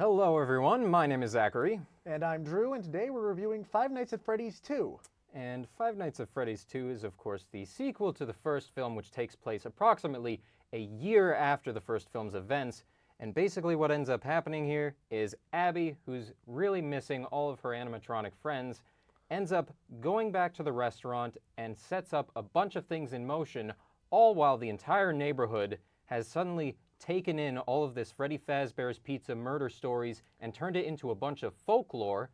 Hello everyone, my name is Zachary. And I'm Drew, and today we're reviewing Five Nights at Freddy's 2. And Five Nights at Freddy's 2 is of course the sequel to the first film, which takes place approximately a year after the first film's events. And basically what ends up happening here is Abby, who's really missing all of her animatronic friends, ends up going back to the restaurant and sets up a bunch of things in motion, all while the entire neighborhood has suddenly taken in all of this Freddy Fazbear's Pizza murder stories and turned it into a bunch of folklore.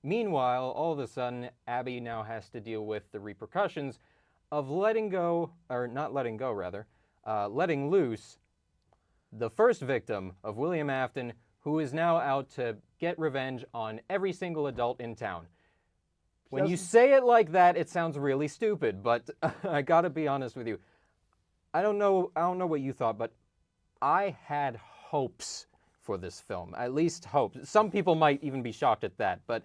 Meanwhile, all of a sudden, Abby now has to deal with the repercussions of letting go, or not letting go, rather, letting loose the first victim of William Afton, who is now out to get revenge on every single adult in town. When you say it like that, it sounds really stupid, but I gotta be honest with you. I don't know what you thought, but I had hopes for this film, at least hopes. Some people might even be shocked at that, but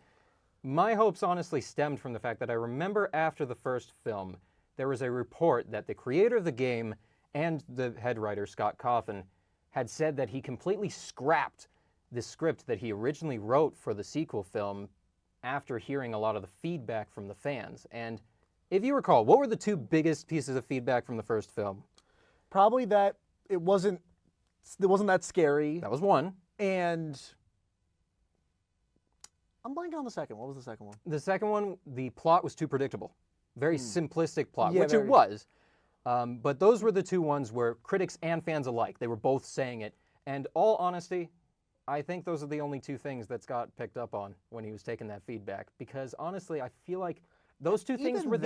my hopes honestly stemmed from the fact that I remember after the first film, there was a report that the creator of the game and the head writer, Scott Cawthon, had said that he completely scrapped the script that he originally wrote for the sequel film after hearing a lot of the feedback from the fans. And if you recall, what were the two biggest pieces of feedback from the first film? Probably that it wasn't that scary. That was one. And I'm blanking on the second. What was the second one? The second one, the plot was too predictable. Very simplistic plot, Yeah, which it was. But those were the two ones where critics and fans alike, they were both saying it. And all honesty, I think those are the only two things that Scott picked up on when he was taking that feedback. Because honestly, I feel like those two things were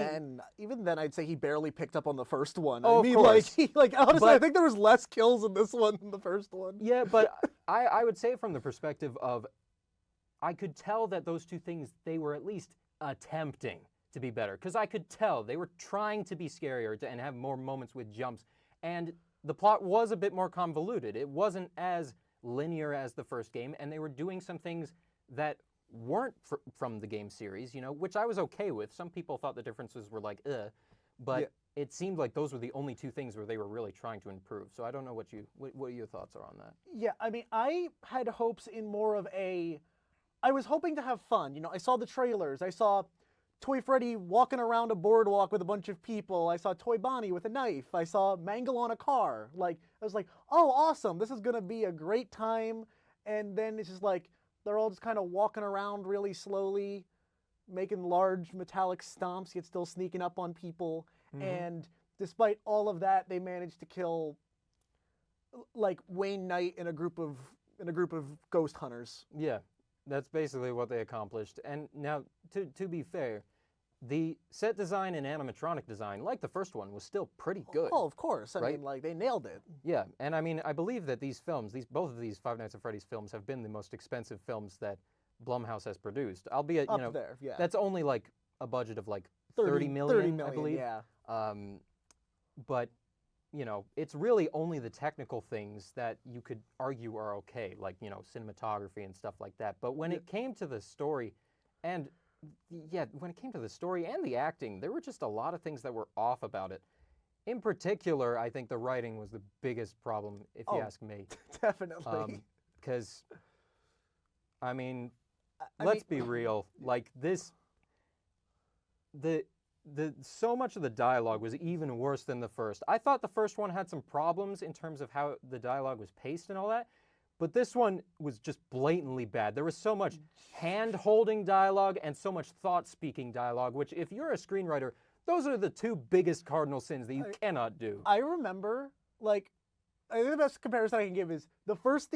even then, I'd say he barely picked up on the honest one. Oh, I mean, of course. honestly, I think there was less kills in this one than the first one. Yeah, but I would say from the perspective of, I could tell that those two things, they were at least attempting to be better. Because I could tell they were trying to be scarier and have more moments with jumps. And the plot was a bit more convoluted. It wasn't as linear as the first game, and they were doing some things that weren't from the game series, you know, which I was okay with. Some people thought the differences were like, but yeah. It seemed like those were the only two things where they were really trying to improve. So I don't know what your thoughts are on that. Yeah, I mean, I had hopes in more of I was hoping to have fun. You know, I saw the trailers. I saw Toy Freddy walking around a boardwalk with a bunch of people. I saw Toy Bonnie with a knife. I saw Mangle on a car. Like, I was like, oh, awesome. This is going to be a great time. And then it's just like, they're all just kind of walking around really slowly, making large metallic stomps, yet still sneaking up on people. Mm-hmm. And despite all of that, they managed to kill, like, Wayne Knight in a group of ghost hunters. Yeah. That's basically what they accomplished. And now, to be fair, the set design and animatronic design, like the first one, was still pretty good. Oh, of course. I mean, like, they nailed it. Yeah, and I mean, I believe that these films, both of these Five Nights at Freddy's films have been the most expensive films that Blumhouse has produced. Albeit, you know, there, yeah. That's only like a budget of like 30 million, I believe. Yeah. But you know, it's really only the technical things that you could argue are okay, like, you know, cinematography and stuff like that. But when it came to the story, and when it came to the story and the acting, there were just a lot of things that were off about it. In particular, I think the writing was the biggest problem, if you ask me. Definitely. Because, I mean, let's be real. Like, so much of the dialogue was even worse than the first. I thought the first one had some problems in terms of how the dialogue was paced and all that, but this one was just blatantly bad. There was so much hand-holding dialogue and so much thought-speaking dialogue, which if you're a screenwriter, those are the two biggest cardinal sins that you cannot do. I remember, like, I think the best comparison I can give is my first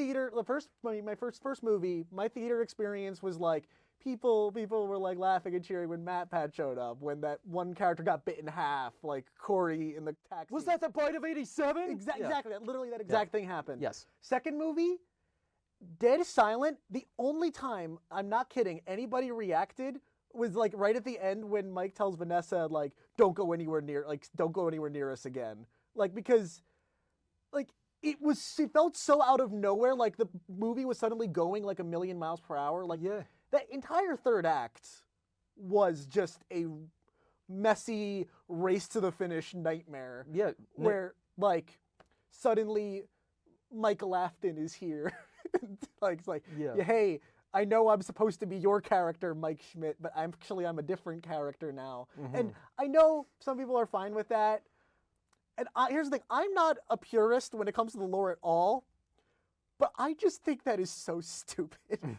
movie, my theater experience was like, people were like laughing and cheering when MatPat showed up, when that one character got bit in half, like Corey in the taxi. Was that the bite of 87? Exactly, literally that exact thing happened. Yes. Second movie, dead silent. The only time, I'm not kidding, anybody reacted was like right at the end when Mike tells Vanessa, like, don't go anywhere near us again. Like, because, like, it felt so out of nowhere, like the movie was suddenly going like 1,000,000 miles per hour. Like, yeah. That entire third act was just a messy race to the finish nightmare. Yeah. Where, like, suddenly Michael Afton is here It's like, Yeah. yeah, hey, I know I'm supposed to be your character, Mike Schmidt, but I'm a different character now. And I know some people are fine with that. And here's the thing, I'm not a purist when it comes to the lore at all, but I just think that is so stupid.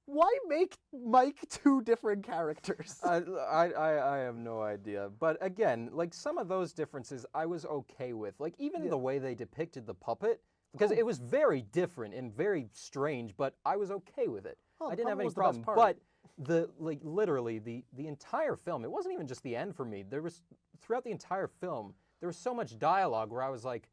Why make Mike two different characters? I have no idea. But again, like some of those differences I was okay with. Like even the way they depicted the puppet, because it was very different and very strange, but I was okay with it. Oh, I the didn't have puppet any was the best problem. part. But literally the entire film, it wasn't even just the end for me. There was throughout the entire film, there was so much dialogue where I was like,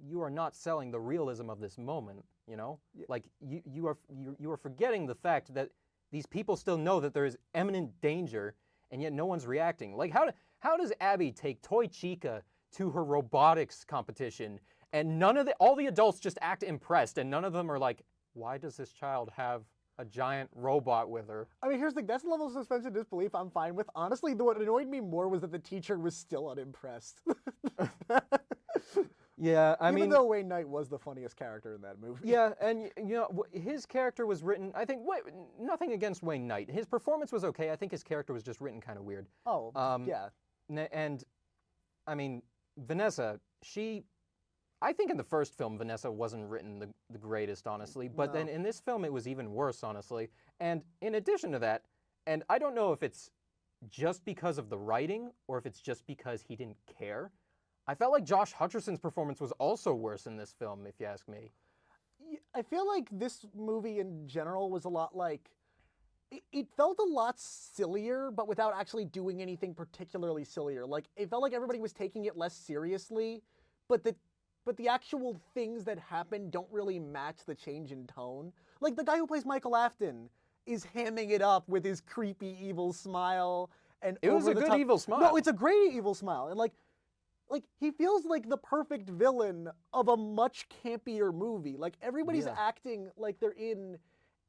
you are not selling the realism of this moment, you know? Yeah. Like you are forgetting the fact that these people still know that there is imminent danger and yet no one's reacting. Like how does Abby take Toy Chica to her robotics competition and all the adults just act impressed and none of them are like, why does this child have a giant robot with her? I mean, here's the thing, that's the level of suspension of disbelief I'm fine with. Honestly, what annoyed me more was that the teacher was still unimpressed. Yeah, I mean, even though Wayne Knight was the funniest character in that movie. yeah, and you know, his character was written, I think, nothing against Wayne Knight. His performance was okay. I think his character was just written kind of weird. Oh, yeah. And, I mean, Vanessa, I think in the first film, Vanessa wasn't written the greatest, honestly. But then in this film, it was even worse, honestly. And in addition to that, and I don't know if it's just because of the writing or if it's just because he didn't care, I felt like Josh Hutcherson's performance was also worse in this film, if you ask me. I feel like this movie in general was a lot like, it felt a lot sillier, but without actually doing anything particularly sillier. Like, it felt like everybody was taking it less seriously, but the actual things that happen don't really match the change in tone. Like, the guy who plays Michael Afton is hamming it up with his creepy evil smile. And It was a good evil smile. No, it's a great evil smile. And like he feels like the perfect villain of a much campier movie. Like everybody's acting like they're in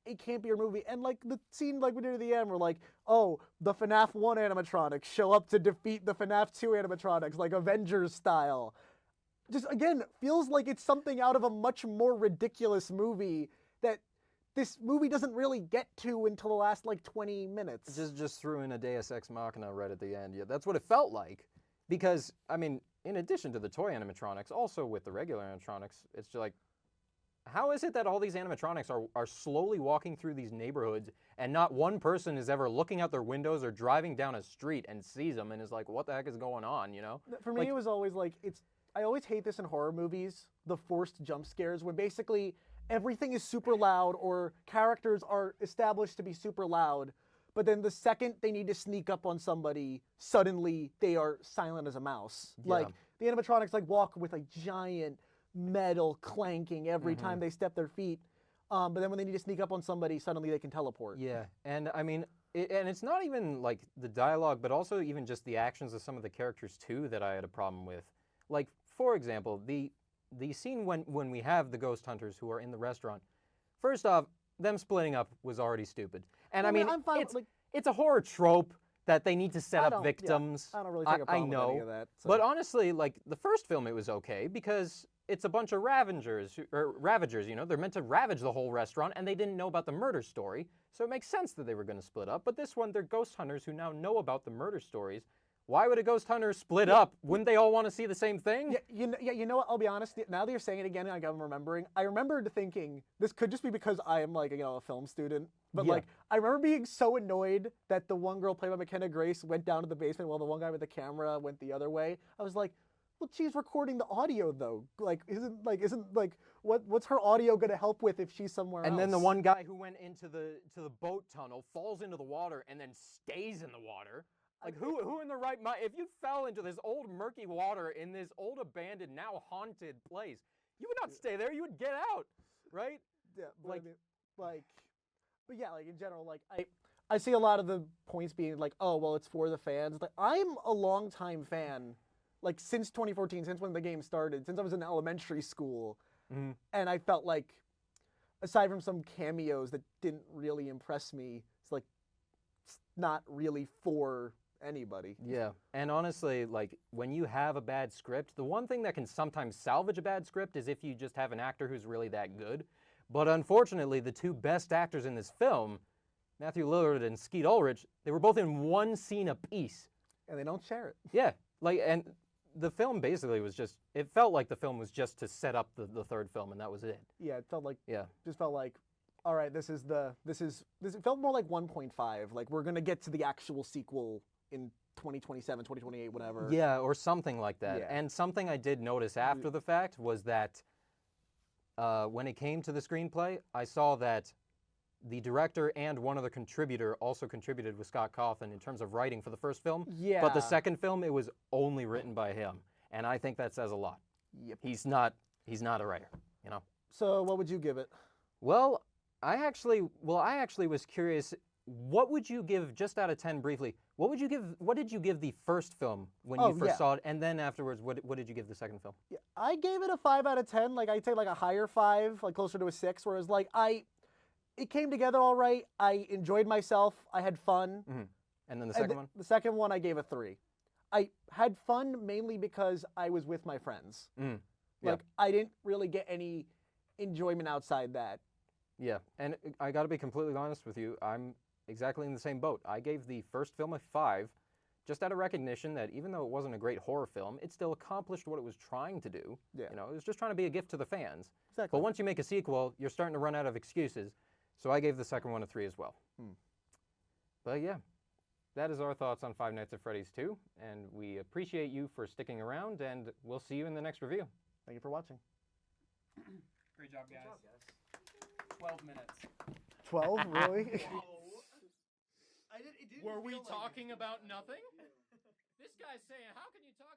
a campier movie. And like the scene like we did at the end where like, oh, the FNAF 1 animatronics show up to defeat the FNAF 2 animatronics, like Avengers style. Just again, feels like it's something out of a much more ridiculous movie that this movie doesn't really get to until the last like 20 minutes. Just threw in a Deus Ex Machina right at the end. Yeah, that's what it felt like. Because, I mean, in addition to the toy animatronics, also with the regular animatronics, it's just like, how is it that all these animatronics are slowly walking through these neighborhoods and not one person is ever looking out their windows or driving down a street and sees them and is like, what the heck is going on, you know? For me, it was always like, I always hate this in horror movies, the forced jump scares, when basically everything is super loud or characters are established to be super loud, but then the second they need to sneak up on somebody, suddenly they are silent as a mouse. Yeah. Like, the animatronics like walk with a giant metal clanking every time they step their feet. But then when they need to sneak up on somebody, suddenly they can teleport. Yeah, and I mean, and it's not even like the dialogue, but also even just the actions of some of the characters too that I had a problem with. Like, for example, the scene when we have the ghost hunters who are in the restaurant. First off, them splitting up was already stupid. And I mean, I'm fine, it's a horror trope that they need to set up victims. I don't really take a problem with any of that. So. But honestly, like the first film, it was okay because it's a bunch of ravagers, you know, they're meant to ravage the whole restaurant and they didn't know about the murder story. So it makes sense that they were going to split up. But this one, they're ghost hunters who now know about the murder stories. Why would a ghost hunter split up? Wouldn't they all want to see the same thing? Yeah, you know what? I'll be honest. Now that you're saying it again, I'm remembering. I remembered thinking this could just be because I am like a film student. But like, I remember being so annoyed that the one girl played by McKenna Grace went down to the basement while the one guy with the camera went the other way. I was like, well, she's recording the audio though. Like, isn't what's her audio gonna help with if she's somewhere else? And then the one guy who went into the boat tunnel falls into the water and then stays in the water. Like, who in the right mind, if you fell into this old murky water in this old abandoned, now haunted place, you would not stay there, you would get out, right? Yeah, but but yeah, like in general, like I see a lot of the points being like, oh, well, it's for the fans. Like, I'm a longtime fan, like since 2014, since when the game started, since I was in elementary school, and I felt like, aside from some cameos that didn't really impress me, it's like, it's not really for anybody. Yeah, and honestly, like, when you have a bad script, the one thing that can sometimes salvage a bad script is if you just have an actor who's really that good. But unfortunately, the two best actors in this film, Matthew Lillard and Skeet Ulrich, they were both in one scene apiece. And they don't share it. Yeah, like, and the film basically was just, it felt like the film was just to set up the third film, and that was it. Yeah, it felt like, Yeah. just felt like, all right, this it felt more like 1.5. Like, we're going to get to the actual sequel in 2027, 2028, whatever. Yeah, or something like that. Yeah. And something I did notice after the fact was that when it came to the screenplay, I saw that the director and one other contributor also contributed with Scott Cawthon in terms of writing for the first film. Yeah. But the second film, it was only written by him. And I think that says a lot. Yep. He's not a writer, you know? So what would you give it? Well, I actually was curious, what would you give, just out of 10 briefly, what did you give the first film when you first saw it, and then afterwards, what did you give the second film? Yeah, I gave it a 5 out of 10. Like, I'd say like a higher 5, like closer to a 6, whereas like it came together all right. I enjoyed myself. I had fun. Mm-hmm. And then the second one? The second one I gave a 3. I had fun mainly because I was with my friends. Mm. Yeah. Like, I didn't really get any enjoyment outside that. Yeah, and I got to be completely honest with you. I'm exactly in the same boat. I gave the first film a 5, just out of recognition that even though it wasn't a great horror film, it still accomplished what it was trying to do. Yeah. You know, it was just trying to be a gift to the fans. Exactly. But once you make a sequel, you're starting to run out of excuses. So I gave the second one a 3 as well. But yeah, that is our thoughts on Five Nights at Freddy's 2, and we appreciate you for sticking around, and we'll see you in the next review. Thank you for watching. Great job, guys. 12 minutes. 12, really? Were we talking about nothing? This guy's saying, how can you talk